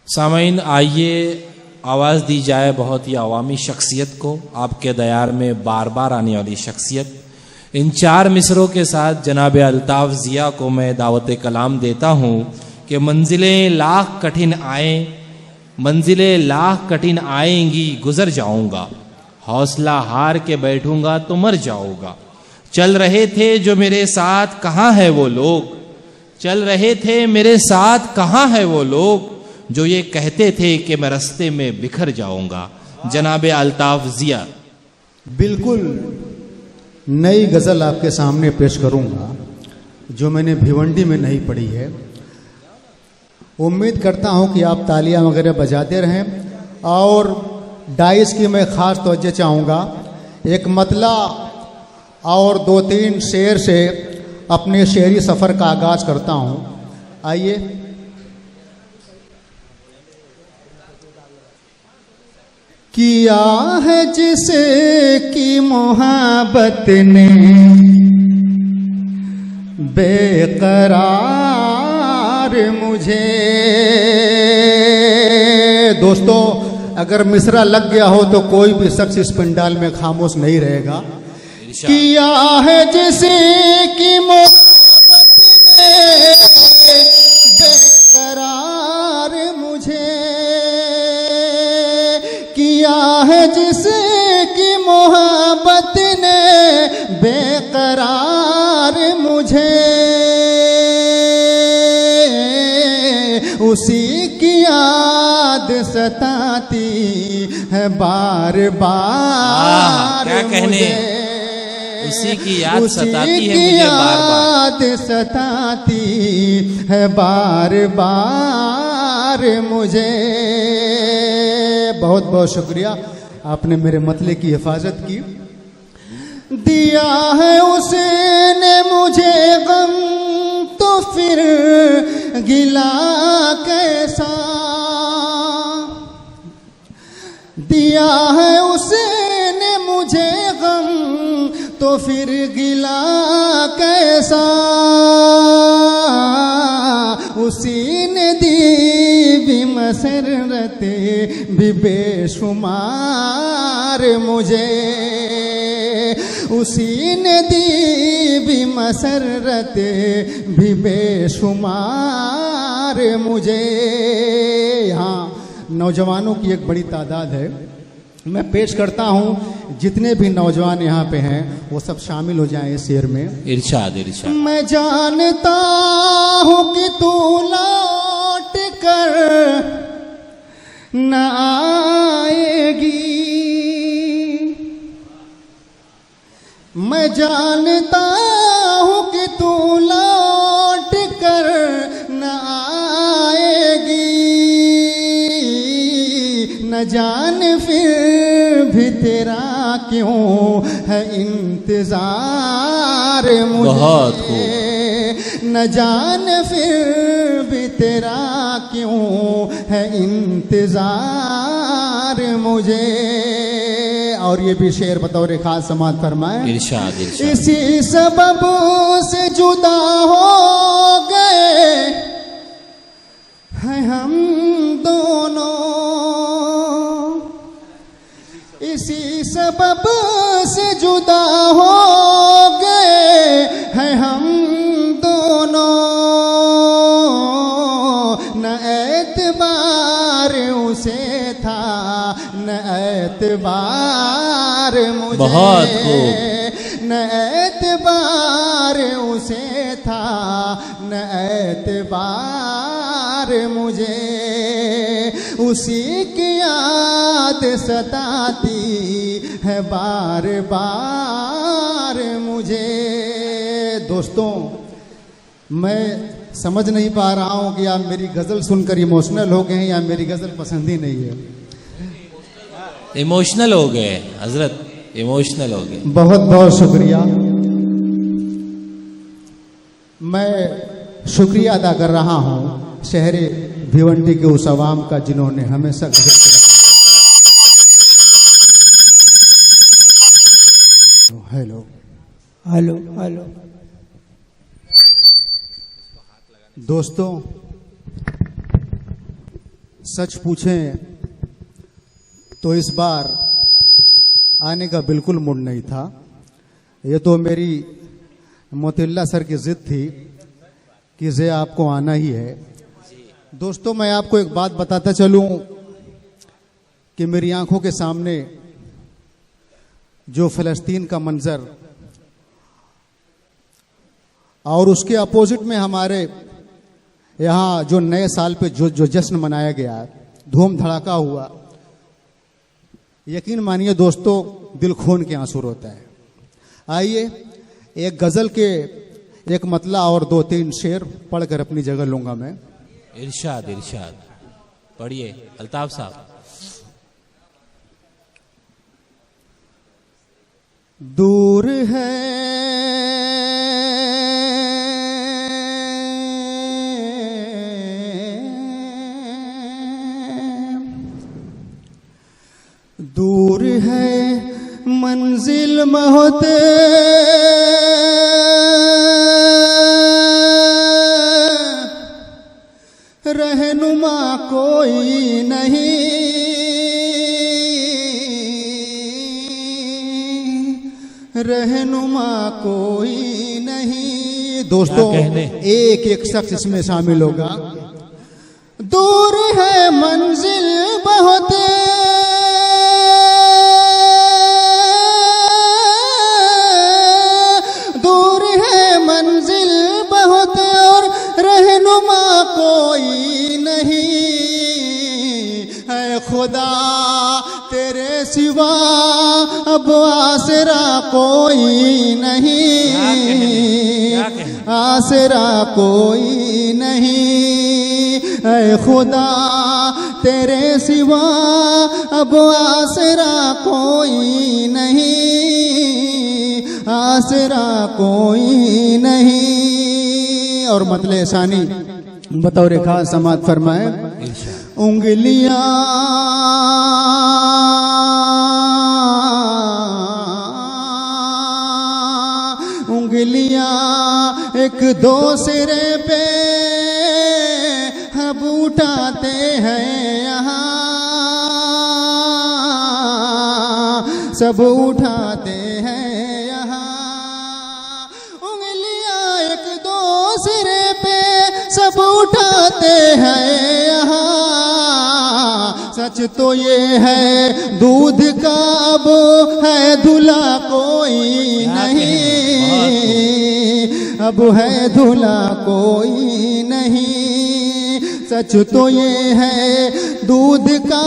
सामाइन, आइए आवाज़ दी जाए बहुत ही अवामी शख्सियत को, आपके दयार में बार बार आने वाली शख्सियत। इन 4 मिसरों के साथ जनाब अल्ताफ़ ज़िया को मैं दावत कलाम देता हूँ कि मंजिलें लाख कठिन आए, मंजिलें लाख कठिन आएंगी गुज़र जाऊँगा, हौसला हार के बैठूँगा तो मर जाऊँगा। चल रहे थे जो मेरे साथ कहाँ है वो लोग, चल रहे थे मेरे साथ कहाँ है वो लोग जो ये कहते थे कि मैं रास्ते में बिखर जाऊंगा। जनाब अल्ताफ़ ज़िया। बिल्कुल नई गज़ल आपके सामने पेश करूंगा जो मैंने भिवंडी में नहीं पढ़ी है। उम्मीद करता हूं कि आप तालियां वगैरह बजाते रहें और डाइस की मैं ख़ास तवज्जो चाहूँगा। एक मतला और 2-3 शेर से अपने शेरी सफ़र का आगाज़ करता हूं। आइए। किया है जिसे की मोहब्बत ने बेकरार मुझे। दोस्तों, अगर मिसरा लग गया हो तो कोई भी शख्स इस पंडाल में खामोश नहीं रहेगा। किया है जिसे की मोहब्बत ने बेकरार मुझे, किया है जिसे की मोहब्बत ने बेकरार मुझे, उसी की याद सताती है बार बार। क्या कहने, उसी की याद सताती है मुझे बार बार, याद सताती है बार बार मुझे। बहुत बहुत शुक्रिया, आपने मेरे मतले की हिफाजत की। दिया है उसने मुझे गम तो फिर गिला कैसा, दिया है उसने मुझे गम तो फिर गिला कैसा, उसी ने दी भी मसरते भी बेशुमार मुझे, उसी ने दी भी मसरते भी बेशुमार मुझे। यहाँ नौजवानों की एक बड़ी तादाद है। मैं पेश करता हूँ, जितने भी नौजवान यहाँ पे हैं वो सब शामिल हो जाएं इस शेर में। इरशाद इरशाद। मैं जानता हूँ कि तू लौट कर न आएगी, मैं जानता हूँ कि तू लौट कर न आएगी, न जान फिर भी तेरा क्यों है इंतजार मुझे, बहुत खूब। न जान फिर भी तेरा क्यों है इंतजार मुझे। और ये भी शेर बतौर खास समात फरमाए। इरशाद इरशाद। इसी सबब से जुदा हो गए हैं हम दोनों, इसी सबब से जुदा हो गए हैं हम दोनों, न एतबार उसे था न एतबार मुझे, बहुत खूब। न एतबार उसे था न एतबार मुझे, उसी की याद सताती है बार बार मुझे। दोस्तों, मैं समझ नहीं पा रहा हूं कि आप मेरी गज़ल सुनकर इमोशनल हो गए हैं या मेरी गज़ल पसंद ही नहीं है। इमोशनल हो गए हजरत, इमोशनल हो गए। बहुत बहुत शुक्रिया। मैं शुक्रिया अदा कर रहा हूं शहर भिवंडी के उस अवाम का जिन्होंने हमेशा हेलो हेलो हेलो। दोस्तों, सच पूछें तो इस बार आने का बिल्कुल मूड नहीं था। ये तो मेरी मोतिल्ला सर की जिद थी कि जे आपको आना ही है। दोस्तों, मैं आपको एक बात बताता चलूं कि मेरी आंखों के सामने जो फ़लस्तीन का मंजर और उसके अपोजिट में हमारे यहाँ जो नए साल पे जो जश्न मनाया गया, धूम धड़ाका हुआ, यकीन मानिए दोस्तों, दिल खोल के आंसू रोता है। आइए एक गजल के एक मतला और 2-3 शेर पढ़कर अपनी जगह लूंगा मैं। इरशाद इरशाद पढ़िए अल्ताफ साहब। दूर है दूर है मंजिल बहुत रहनुमा कोई नहीं, रहनुमा कोई नहीं। दोस्तों, एक एक शख्स इसमें शामिल होगा। दूर है मंजिल बहुत कोई नहीं है, खुदा तेरे सिवा अब आसरा कोई नहीं, आसरा कोई नहीं है, खुदा तेरे सिवा अब आसरा कोई नहीं, आसरा कोई नहीं। और मतले सानी बतौर खास समात फरमाए। उंगलियां उंगलियां एक दूसरे पे अब उठाते हैं यहाँ, सब उठाते हैं यहाँ। उंगलियां एक दूसरे पे सब उठाते हैं यहाँ। सच तो ये है दूध का अब है धुला कोई नहीं, अब है धुला कोई नहीं। सच तो ये है दूध का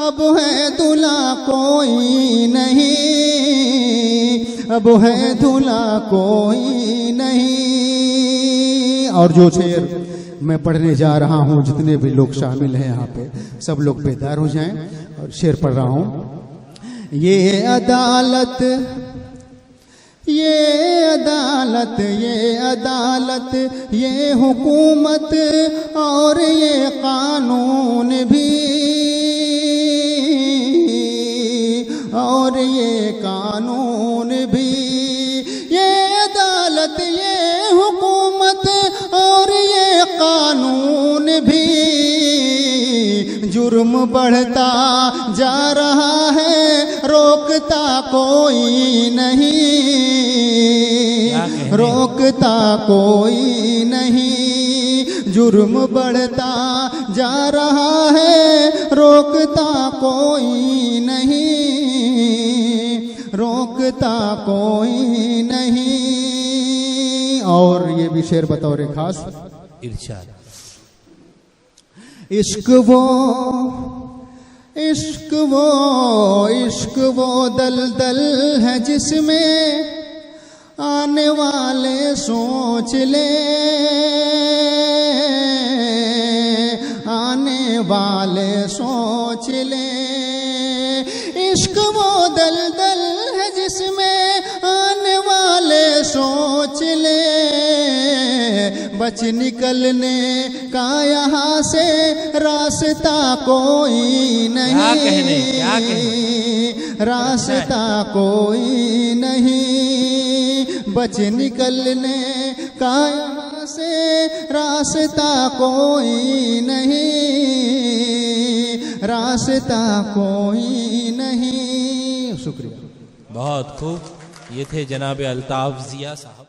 अब है धुला कोई नहीं, अब है धुला कोई नहीं। और जो शेर मैं पढ़ने जा रहा हूँ, जितने भी लोग शामिल हैं यहाँ पे, सब लोग बेदार हो जाएं। और शेर पढ़ रहा हूँ। ये अदालत, ये अदालत, ये अदालत, ये हुकूमत और ये कानून भी, और ये कानून भी, ये अदालत, ये हुकूमत और ये कानून भी, जुर्म बढ़ता जा रहा है, रोकता कोई नहीं, रोकता कोई नहीं। जुर्म बढ़ता जा रहा है, रोकता कोई नहीं, रोकता कोई नहीं। और ये भी शेर बतौर खास इरशाद। इश्क वो, इश्क वो, इश्क वो दलदल है जिसमें आने वाले सोच ले, आने वाले सोच ले। इश्क वो दलदल है जिसमें आने वाले सोच ले, बच निकलने का यहाँ से रास्ता कोई नहीं, क्या कहने? रास्ता कोई नहीं। बच निकलने का यहाँ से रास्ता कोई नहीं, रास्ता कोई नहीं। शुक्रिया। बहुत खूब। ये थे जनाब अल्ताफ जिया साहब।